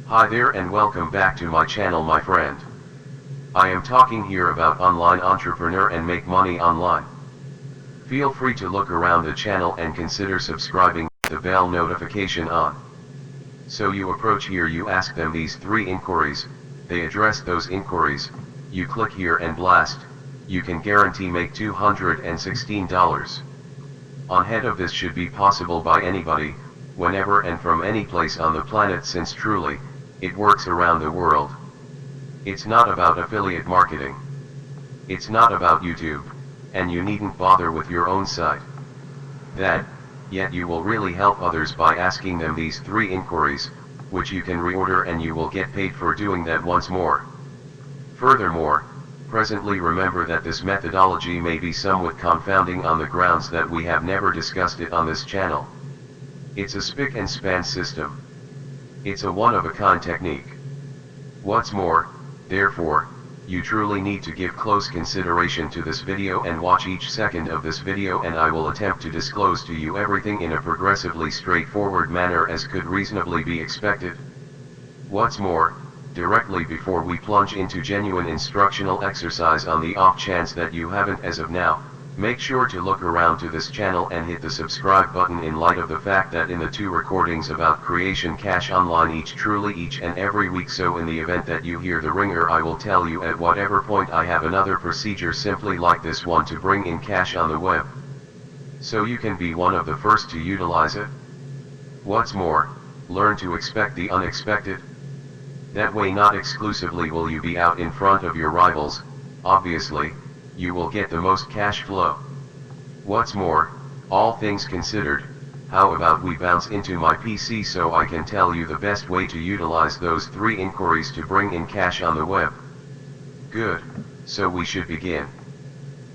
Hi there and welcome back to my channel, my friend. I am talking here about online entrepreneur and make money online. Feel free to look around the channel and consider subscribing with the bell notification on. So you approach here, you ask them these 3 inquiries, they address those inquiries, you click here and blast, you can guarantee make $216. On head of this should be possible by anybody, whenever and from any place on the planet, since truly, it works around the world. It's not about affiliate marketing. It's not about YouTube, and you needn't bother with your own site. Yet you will really help others by asking them these 3 inquiries, which you can reorder and you will get paid for doing that once more. Furthermore, presently remember that this methodology may be somewhat confounding on the grounds that we have never discussed it on this channel. It's a spick and span system. It's a one-of-a-kind technique. What's more, therefore, you truly need to give close consideration to this video and watch each second of this video, and I will attempt to disclose to you everything in a progressively straightforward manner as could reasonably be expected. What's more, directly before we plunge into genuine instructional exercise, on the off chance that you haven't as of now, make sure to look around to this channel and hit the subscribe button in light of the fact that in the 2 recordings about creation cash online each and every week, so in the event that you hear the ringer, I will tell you at whatever point I have another procedure simply like this one to bring in cash on the web. So you can be one of the first to utilize it. What's more, learn to expect the unexpected. That way not exclusively will you be out in front of your rivals, obviously, you will get the most cash flow. What's more, all things considered, how about we bounce into my PC so I can tell you the best way to utilize those 3 inquiries to bring in cash on the web. Good, so we should begin.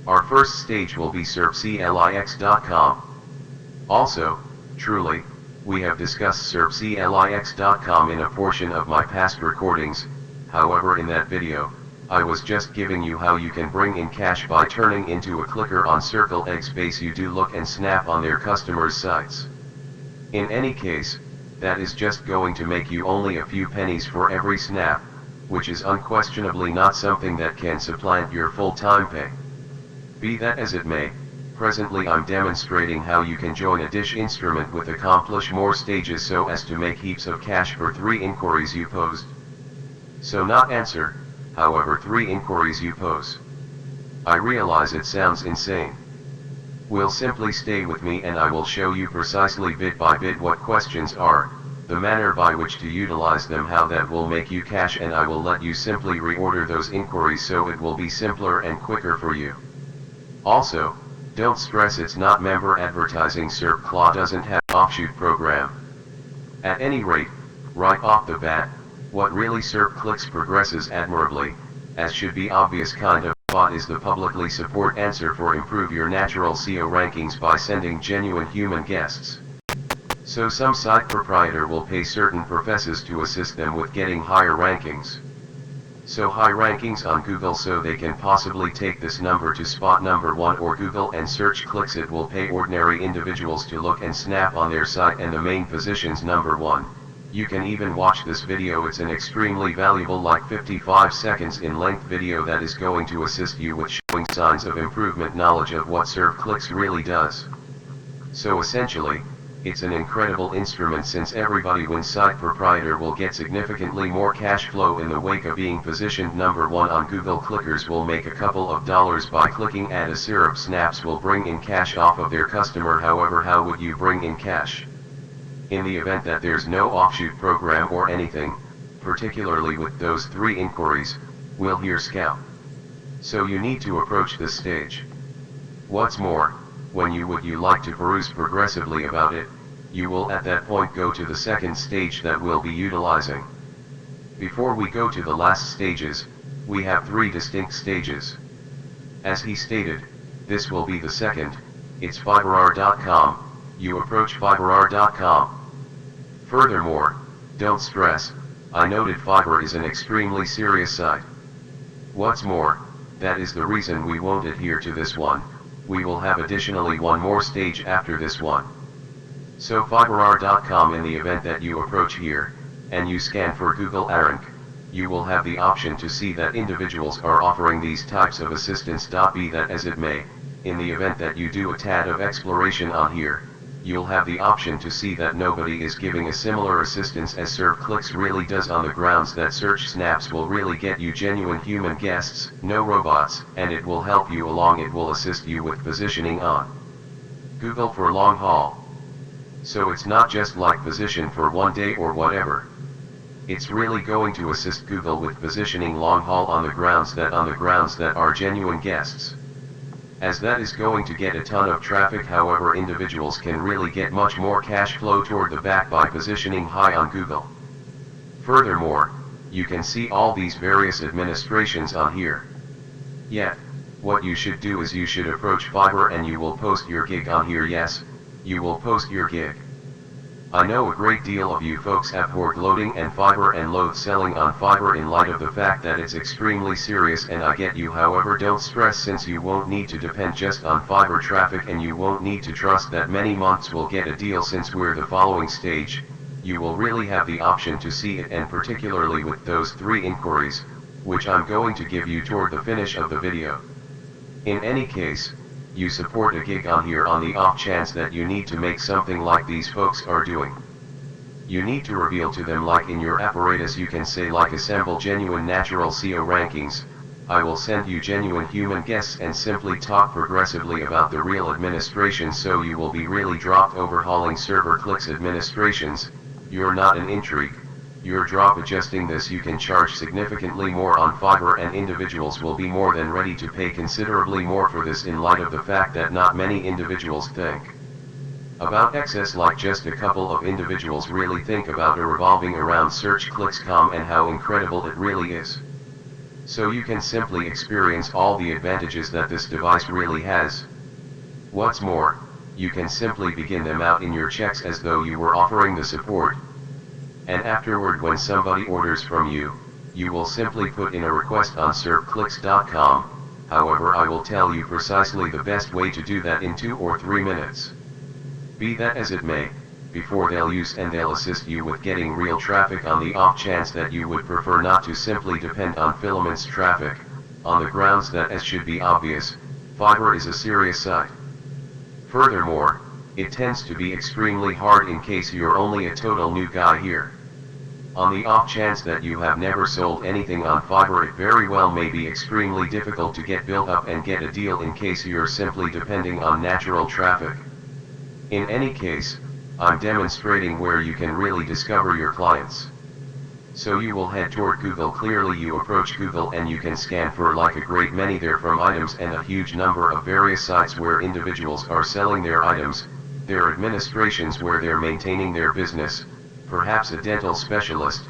Our first stage will be Servclix.com. Also, truly, we have discussed Servclix.com in a portion of my past recordings. However, in that video, I was just giving you how you can bring in cash by turning into a clicker on Servclix. You do look and snap on their customers' sites. In any case, that is just going to make you only a few pennies for every snap, which is unquestionably not something that can supplant your full-time pay. Be that as it may, presently I'm demonstrating how you can join a dish instrument with accomplish more stages so as to make heaps of cash for 3 inquiries you posed. So not answer, however, 3 inquiries you pose. I realize it sounds insane. We'll simply stay with me and I will show you precisely bit by bit what questions are, the manner by which to utilize them, how that will make you cash, and I will let you simply reorder those inquiries so it will be simpler and quicker for you. Also, don't stress, it's not member advertising. Servclix doesn't have an offshoot program. At any rate, right off the bat, what really Servclix progresses admirably, as should be obvious kind of bot, is the publicly support answer for improve your natural SEO rankings by sending genuine human guests. So some site proprietor will pay certain professors to assist them with getting higher rankings. So high rankings on Google so they can possibly take this number to spot number 1, or Google and Servclix it will pay ordinary individuals to look and snap on their site and the main positions number 1. You can even watch this video, it's an extremely valuable like 55 seconds in length video that is going to assist you with showing signs of improvement, knowledge of what Servclix really does. So essentially, it's an incredible instrument since everybody wins. Site proprietor will get significantly more cash flow in the wake of being positioned number 1 on Google. Clickers will make a couple of dollars by clicking add a syrup. Snaps will bring in cash off of their customer. However, how would you bring in cash? In the event that there's no offshoot program or anything, particularly with those 3 inquiries, we'll hear scout. So you need to approach this stage. What's more, when you like to peruse progressively about it, you will at that point go to the second stage that we'll be utilizing. Before we go to the last stages, we have 3 distinct stages. As he stated, this will be the second. It's Fiverr.com. You approach Fiverr.com. Furthermore, don't stress, I noted Fiverr is an extremely serious site. What's more, that is the reason we won't adhere to this one. We will have additionally one more stage after this one. So Fiverr.com, in the event that you approach here, and you scan for Google ARNC, you will have the option to see that individuals are offering these types of assistance. Be that as it may, in the event that you do a tad of exploration on here, you'll have the option to see that nobody is giving a similar assistance as Servclix really does, on the grounds that search snaps will really get you genuine human guests, no robots, and it will help you along. It will assist you with positioning on Google for long haul. So it's not just like position for one day or whatever. It's really going to assist Google with positioning long haul on the grounds that are genuine guests. As that is going to get a ton of traffic. However, individuals can really get much more cash flow toward the back by positioning high on Google. Furthermore, you can see all these various administrations on here. Yet, what you should do is you should approach Fiverr and you will post your gig on here. Yes, you will post your gig. I know a great deal of you folks abhor loading and Fiverr and loathe selling on Fiverr in light of the fact that it's extremely serious, and I get you. However, don't stress, since you won't need to depend just on Fiverr traffic and you won't need to trust that many months will get a deal. Since we're the following stage, you will really have the option to see it, and particularly with those 3 inquiries, which I'm going to give you toward the finish of the video. In any case, you support a gig on here on the off chance that you need to make something like these folks are doing. You need to reveal to them, like in your apparatus you can say, like, assemble genuine natural SEO rankings, I will send you genuine human guests, and simply talk progressively about the real administration, so you will be really dropped overhauling Servclix administrations. You're not an intrigue, you're drop adjusting this. You can charge significantly more on Fiverr, and individuals will be more than ready to pay considerably more for this, in light of the fact that not many individuals think about access like just a couple of individuals really think about revolving around Servclix.com and how incredible it really is. So you can simply experience all the advantages that this device really has. What's more, you can simply begin them out in your checks as though you were offering the support. And afterward, when somebody orders from you, you will simply put in a request on Servclix.com. However, I will tell you precisely the best way to do that in 2 or 3 minutes. Be that as it may, before they'll use and they'll assist you with getting real traffic, on the off chance that you would prefer not to simply depend on filaments traffic, on the grounds that, as should be obvious, Fiverr is a serious site. Furthermore, it tends to be extremely hard in case you're only a total new guy here. On the off chance that you have never sold anything on Fiverr, it very well may be extremely difficult to get built up and get a deal in case you're simply depending on natural traffic. In any case, I'm demonstrating where you can really discover your clients. So you will head toward Google. Clearly you approach Google and you can scan for like a great many there from items and a huge number of various sites where individuals are selling their items, their administrations where they're maintaining their business, perhaps a dental specialist,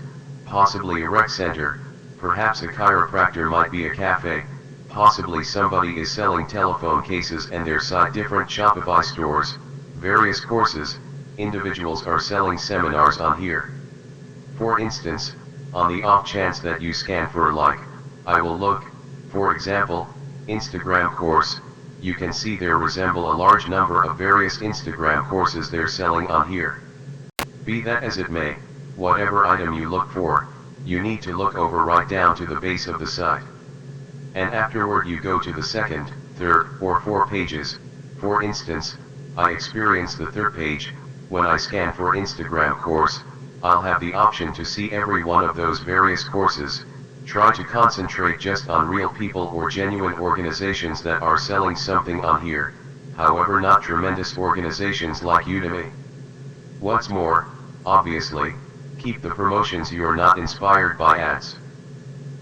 possibly a rec center, perhaps a chiropractor, might be a cafe, possibly somebody is selling telephone cases and their site, different Shopify stores, various courses, individuals are selling seminars on here. For instance, on the off chance that you scan for like, I will look, for example, Instagram course, you can see there resemble a large number of various Instagram courses they're selling on here. Be that as it may, whatever item you look for, you need to look over right down to the base of the site. And afterward you go to the 2nd, 3rd, or 4 pages. For instance, I experience the 3rd page. When I scan for Instagram course, I'll have the option to see every one of those various courses. Try to concentrate just on real people or genuine organizations that are selling something on here, however not tremendous organizations like Udemy. What's more, obviously, keep the promotions. You're not inspired by ads.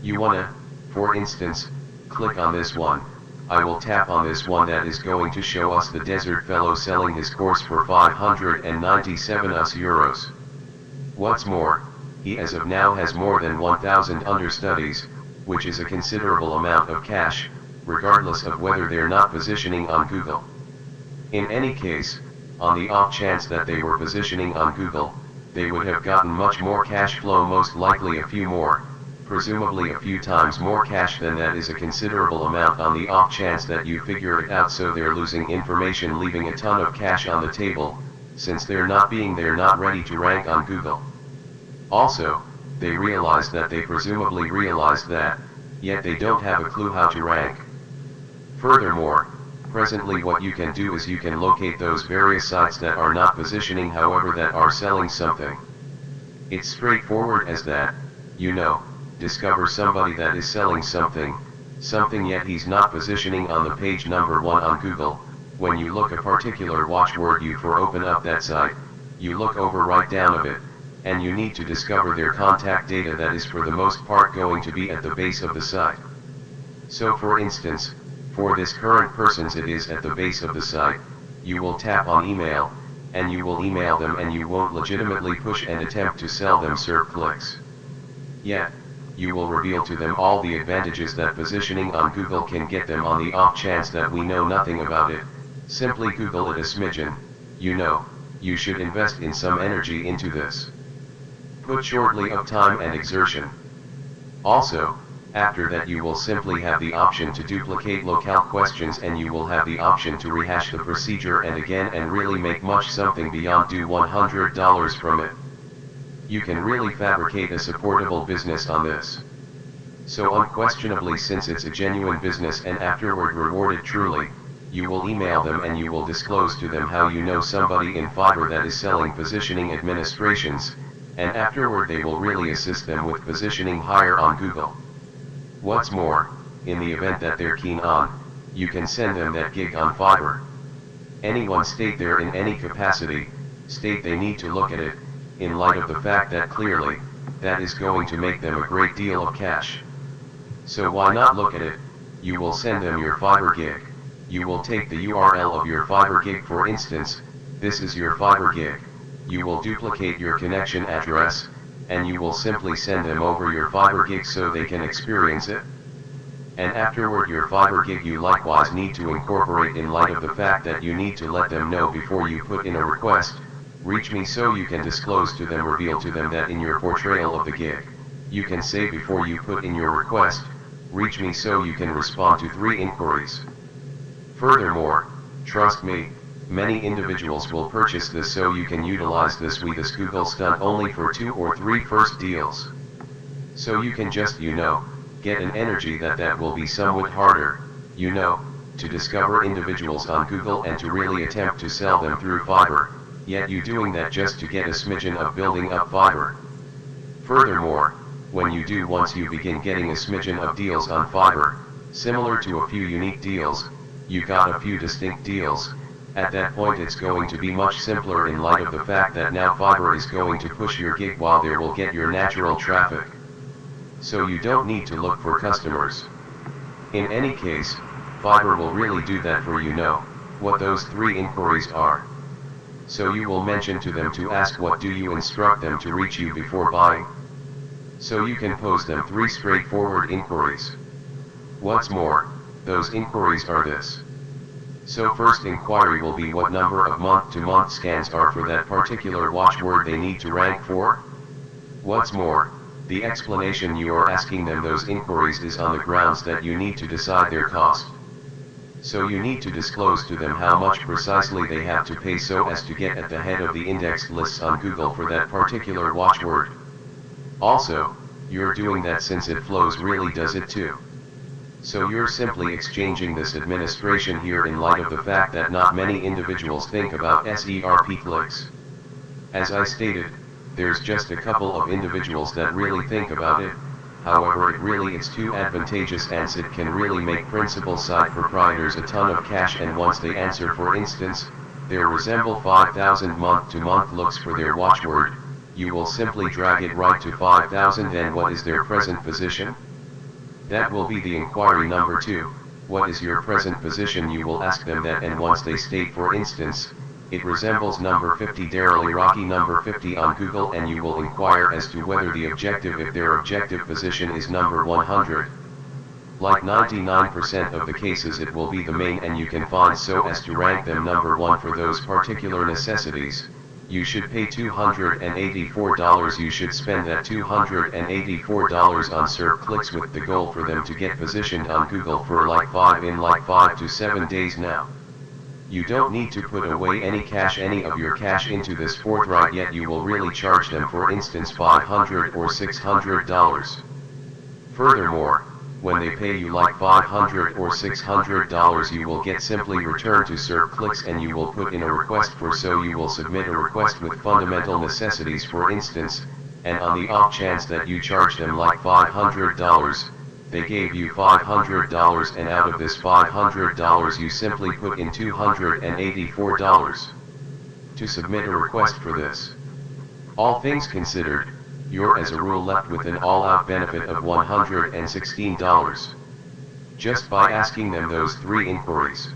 You wanna, for instance, click on this one. I will tap on this one that is going to show us the desert fellow selling his course for 597 euros. What's more, he as of now has more than 1,000 understudies, which is a considerable amount of cash, regardless of whether they're not positioning on Google. In any case, on the off chance that they were positioning on Google, they would have gotten much more cash flow, most likely a few more, presumably a few times more cash than that is a considerable amount on the off chance that you figure it out. So they're losing information, leaving a ton of cash on the table, since they're not ready to rank on Google. Also, they realized that they presumably realized that, yet they don't have a clue how to rank. Furthermore, presently what you can do is you can locate those various sites that are not positioning, however that are selling something. It's straightforward as that, discover somebody that is selling something yet he's not positioning on the page number 1 on Google. When you look a particular watchword open up that site, you look over right down of it, and you need to discover their contact data that is for the most part going to be at the base of the site. So for instance, for this current person's it is at the base of the site, you will tap on email, and you will email them and you won't legitimately push and attempt to sell them Servclix. Yet, you will reveal to them all the advantages that positioning on Google can get them on the off chance that we know nothing about it. Simply Google it a smidgen, you should invest in some energy into this. Put shortly of time and exertion. Also, after that you will simply have the option to duplicate locale questions and you will have the option to rehash the procedure and again and really make much something beyond do $100 from it. You can really fabricate a supportable business on this. So unquestionably, since it's a genuine business and afterward rewarded truly, you will email them and you will disclose to them how you know somebody in Fiverr that is selling positioning administrations, and afterward they will really assist them with positioning higher on Google. What's more, in the event that they're keen on, you can send them that gig on Fiverr. Anyone state there in any capacity, state they need to look at it, in light of the fact that clearly, that is going to make them a great deal of cash. So why not look at it? You will send them your Fiverr gig. You will take the URL of your Fiverr gig, for instance, this is your Fiverr gig. You will duplicate your connection address, and you will simply send them over your Fiverr gig so they can experience it. And afterward your Fiverr gig you likewise need to incorporate in light of the fact that you need to let them know before you put in a request, reach me, so you can disclose to them, reveal to them that in your portrayal of the gig, you can say before you put in your request, reach me, so you can respond to 3 inquiries. Furthermore, trust me, many individuals will purchase this, so you can utilize this with this Google stunt only for 2 or 3 first deals. So you can just get an energy that will be somewhat harder, to discover individuals on Google and to really attempt to sell them through Fiverr, yet you doing that just to get a smidgen of building up Fiverr. Furthermore, when you do, once you begin getting a smidgen of deals on Fiverr, similar to a few unique deals, you got a few distinct deals, at that point it's going to be much simpler in light of the fact that now Fiverr is going to push your gig while there will get your natural traffic. So you don't need to look for customers. In any case, Fiverr will really do that for you, what those 3 inquiries are. So you will mention to them to ask what do you instruct them to reach you before buying. So you can pose them 3 straightforward inquiries. What's more, those inquiries are this. So first inquiry will be what number of month-to-month scans are for that particular watchword they need to rank for. What's more, the explanation you are asking them those inquiries is on the grounds that you need to decide their cost. So you need to disclose to them how much precisely they have to pay so as to get at the head of the indexed lists on Google for that particular watchword. Also, you're doing that since it flows really does it too. So you're simply exchanging this administration here in light of the fact that not many individuals think about Servclix. As I stated, there's just a couple of individuals that really think about it. However, it's too advantageous and it can really make principal site proprietors a ton of cash, and once they answer, for instance, there resemble 5,000 month-to-month looks for their watchword, you will simply drag it right to 5,000. Then what is their present position? That will be the inquiry number 2, what is your present position? You will ask them that, and once they state, for instance, it resembles number 50 Darrell Iraqi number 50 on Google, and you will inquire as to whether the objective, if their objective position is number 100. Like 99% of the cases it will be the main, and you can find so as to rank them number 1 for those particular necessities. You should pay $284. You should spend that $284 on Servclix with the goal for them to get positioned on Google for like 5 to 7 days now. You don't need to put away any of your cash into this forthright, yet you will really charge them, for instance, $500 or $600. Furthermore, when they pay you like $500 or $600, you will get simply returned to Servclix, and you will put in a request for, so you will submit a request with fundamental necessities, for instance, and on the off chance that you charge them like $500, they gave you $500, and out of this $500 you simply put in $284 to submit a request for this. All things considered, you're as a rule left with an all-out benefit of $116, just by asking them those 3 inquiries.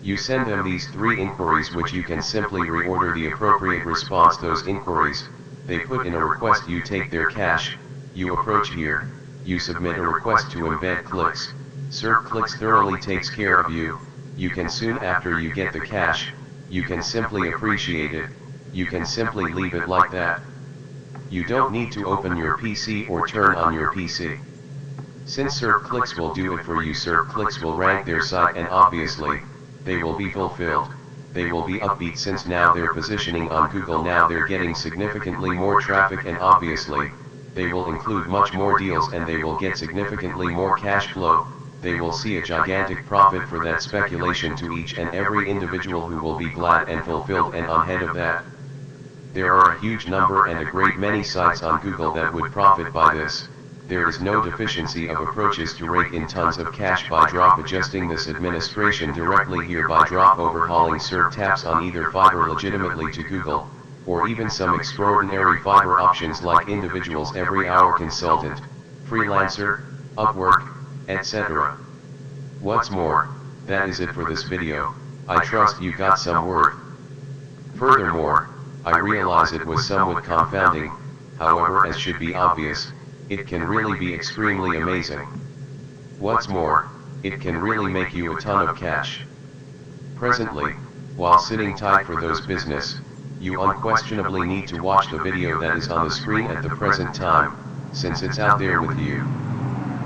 You send them these 3 inquiries, which you can simply reorder the appropriate response those inquiries. They put in a request, you take their cash, you approach here, you submit a request to embed clicks. Servclix thoroughly takes care of you. You can, soon after you get the cash, you can simply appreciate it. You can simply leave it like that. You don't need to open your PC or turn on your PC. Since Servclix will do it for you, Servclix will rank their site, and obviously, they will be fulfilled. They will be upbeat, since now they're positioning on Google, now they're getting significantly more traffic, and obviously, they will include much more deals, and they will get significantly more cash flow. They will see a gigantic profit for that speculation to each and every individual, who will be glad and fulfilled, and on head of that. There are a huge number and a great many sites on Google that would profit by this. There is no deficiency of approaches to rake in tons of cash by drop adjusting this administration directly here, by drop overhauling Serv taps on either Fiverr legitimately to Google, or even some extraordinary Fiverr options like individuals every hour consultant, freelancer, Upwork, etc. What's more, that is it for this video. I trust you got some worth. Furthermore, I realize it was somewhat confounding, however, as should be obvious, it can really be extremely amazing. What's more, it can really make you a ton of cash. Presently, while sitting tight for those business, you unquestionably need to watch the video that is on the screen at the present time, since it's out there with you.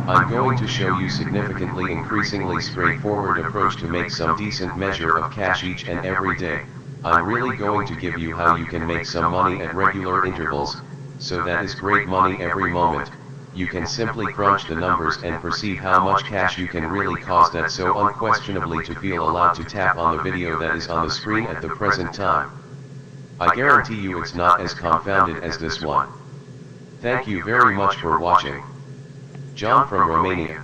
I'm going to show you significantly increasingly straightforward approach to make some decent measure of cash each and every day. I'm really going to give you how you can make some money at regular intervals, so that is great money every moment. You can simply crunch the numbers and perceive how much cash you can really cause that so unquestionably to feel allowed to tap on the video that is on the screen at the present time. I guarantee you it's not as confounded as this one. Thank you very much for watching. John from Romania.